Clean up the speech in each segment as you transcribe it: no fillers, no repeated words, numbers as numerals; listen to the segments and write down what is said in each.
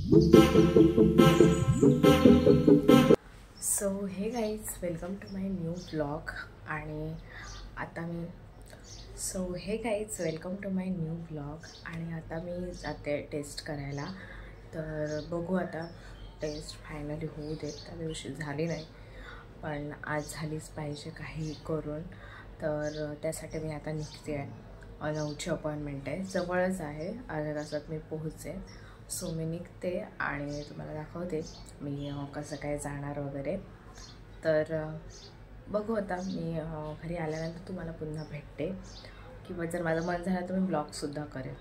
So hey guys, welcome to my new blog. आणि आता मी जाते टेस्ट करायला. तर बघू आता, टेस्ट फायनली होऊ देत. त्या दिवशी झाली नाही, पण आज झालीच पाहिजे काही करून. तर त्यासाठी मी आता निघते आहे. 9ची अपॉइंटमेंट आहे, जवळच आहे, अर्ध्या तासात मी पोहोचेन. सो मी निघते आणि तुम्हाला दाखवते मी कसं काय जाणार वगैरे. तर बघू आता, मी घरी आल्यानंतर तुम्हाला पुन्हा भेटते, किंवा जर माझं मन झालं तर मी ब्लॉगसुद्धा करेन.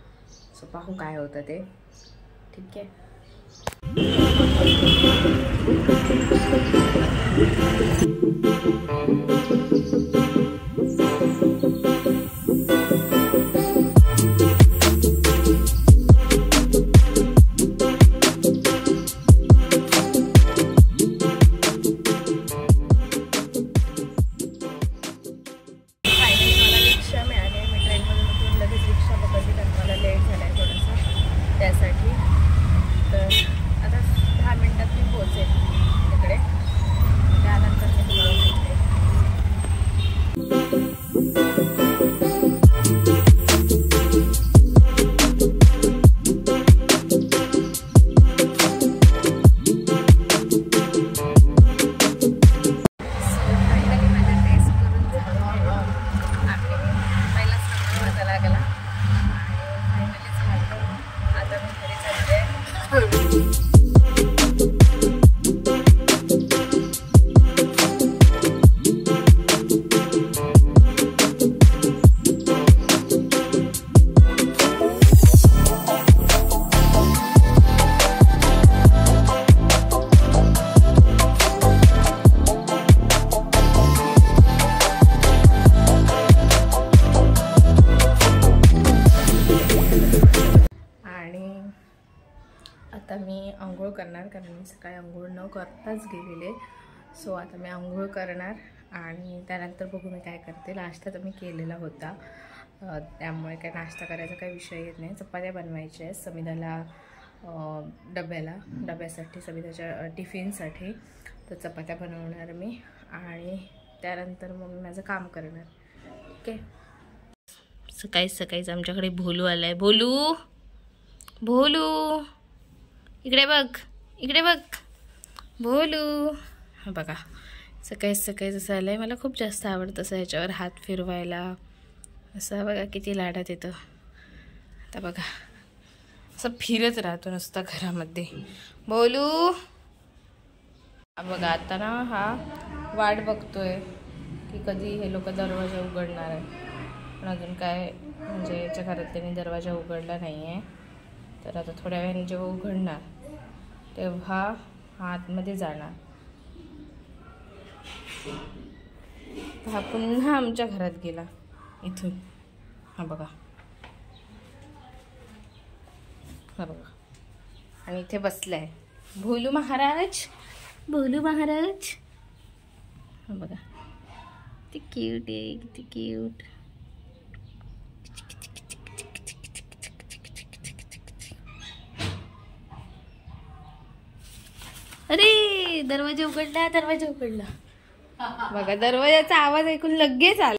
सो पाहू काय होतं ते. ठीक आहे. त्यासाठी तर आता 10 मिनिटात मी पोहोचेन तिकडे. त्यानंतर मी तुम्हाला भेटते. फायनली माझा टेस्ट करून झाला. आपली पहिलाच नंबर माझा लागला आणि फायनली झालं. आता मी घरी चालते. आता मी आंघोळ करणार, कारण मी सकाळी आंघोळ न करताच गेलेले. सो आता मी आंघोळ करणार आणि त्यानंतर बघू मी काय करते. नाश्ता तर मी केलेला होता, त्यामुळे काय नाश्ता करायचा काही विषय येत नाही. चपात्या बनवायच्या आहेत समिधाला डब्यासाठी, समिधाच्या टिफिनसाठी. तर चपात्या बनवणार मी आणि त्यानंतर मग मी माझं काम करणार. ठीक आहे. सकाळीच आमच्याकडे भोलू आला आहे. भोलू इकडे बघ भोलू. हा बघा, सकाळी जसं आलं आहे. मला खूप जास्त आवडतं असं ह्याच्यावर हात फिरवायला. असं बघा किती लाडात येतं. आता बघा असं फिरत राहतो नुसता घरामध्ये. भोलू बघा, आता ना हा वाट बघतोय की कधी हे लोक दरवाजा उघडणार आहे. पण अजून काय म्हणजे याच्या घरात त्यांनी दरवाजा उघडला नाही आहे. तर आता थोड्या वेळाने जेव्हा उघडणार तेव्हा हा आतमध्ये जाणार. हा पुन्हा आमच्या घरात गेला इथून. हा बघा आणि इथे बसलाय भोलू महाराज. हा बघा किती क्यूट आहे, किती क्यूट. अरे दरवाजा उघडला. बघा दरवाजाचा आवाज ऐकून लगेच आला.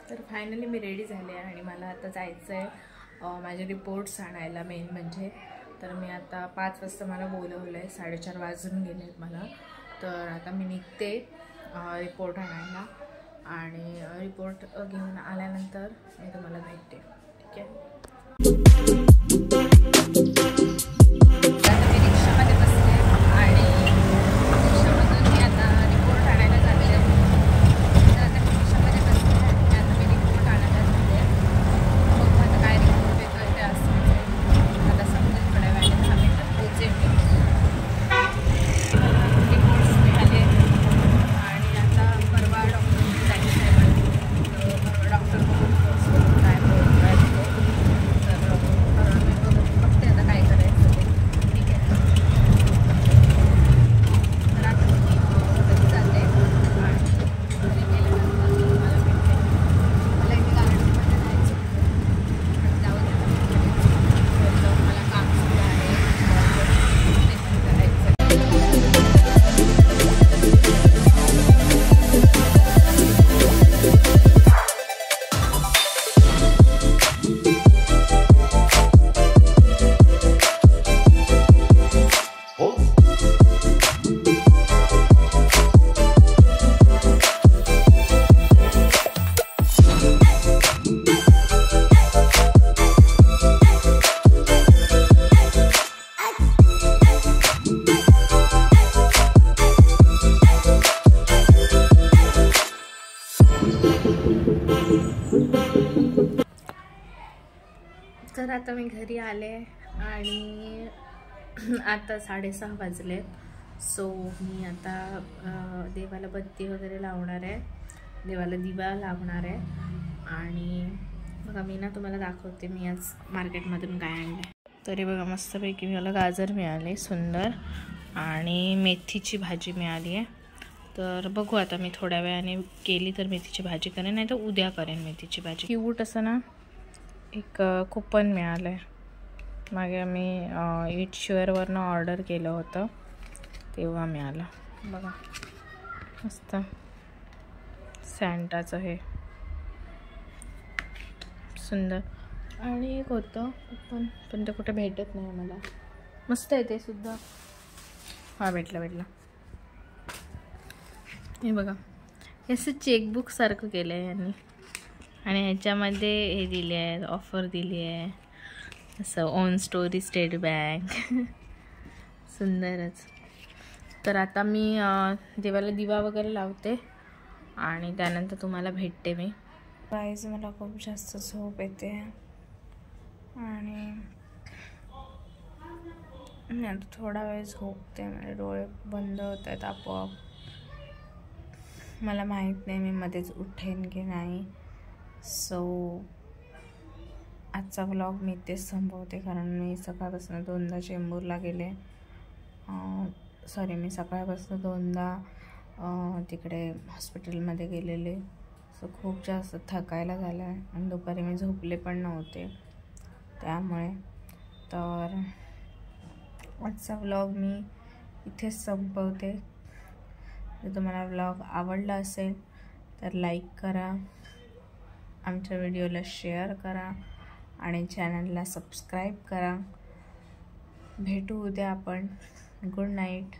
तर फायनली मी रेडी झाले आणि मला आता जायचं आहे माझे रिपोर्ट्स आणायला. मेन म्हणजे तर मी आता 5 वाजता मला बोलवलं आहे, 4:30 वाजून गेले मला. तर आता मी निघते रिपोर्ट आणायला आणि रिपोर्ट घेऊन आल्यानंतर मी तुम्हाला भेटते. ठीक आहे. आता मी रिक्षामध्ये बसले आणि रिक्षामधून मी आता रिपोर्ट आणायला चालले. तर आता मी रिक्षामध्ये बसले आणि आता मी रिपोर्ट आणायला चालले. बघू आता काय रिपोर्ट येतो ते असं. आता समजेल थोड्या वेळाने 10 मिनिटात पोहोचेल मी. रिपोर्ट्स मिळाले आणि आता परवा डॉक्टरकडे जायचं आहे. डॉक्टर काय बोलतो तर आता मी घरी आले आणि आता 6:30 वाजले. सो मी आता देवाला बत्ती वगैरे लावणार आहे, देवाला दिवा लावणार आहे. आणि बघा मी ना तुम्हाला दाखवते मी आज मार्केटमधून काय आणलं. तरी बघा मस्तपैकी मला गाजर मिळाले सुंदर आणि मेथीची भाजी मिळाली आहे. तर बघू आता मी थोड्या वेळाने केली तर मेथीची भाजी करेन, नाही तर उद्या करेन मेथीची भाजी. क्यूट असं ना एक कुपन मिळालं आहे. मागे मी ईट शुअरवरनं ऑर्डर केलं होतं तेव्हा मिळालं. बघा मस्त सॅन्टाचं हे सुंदर. आणि एक होतं पण ते कुठे भेटत नाही मला. मस्त आहे ते सुद्धा. हा भेटला. हे बघा हे असं चेकबुक सारखं केलं आहे यांनी आणि ह्याच्यामध्ये हे दिले आहे, ऑफर दिली आहे असं ओन स्टोरी स्टेट बँक. सुंदरच. तर आता मी देवाला दिवा वगैरे लावते आणि त्यानंतर तुम्हाला भेटते मी. गाईज मला खूप जास्त झोप येते आणि मी आता थोडा वेळ झोपते. माझे डोळे बंद होत आहेत आपोआप. मला माहीत नाही मी मध्येच उठेन की नाही. सो आजचा व्लॉग मी इथेच संपवते कारण मी सकाळपासून 2दा चेंबूरला गेले. मी सकाळपासून 2दा तिकडे हॉस्पिटलमध्ये गेलेले. सो खूप जास्त थकायला झालं आहे आणि दुपारी मी झोपले पण नव्हते त्यामुळे. तर आजचा व्लॉग मी इथेच संपवते. जर तुम्हाला व्लॉग आवडला असेल तर लाईक करा, आमच्या व्हिडिओला शेअर करा आणि चॅनलला सबस्क्राईब करा. भेटू उद्या आपण. Good night.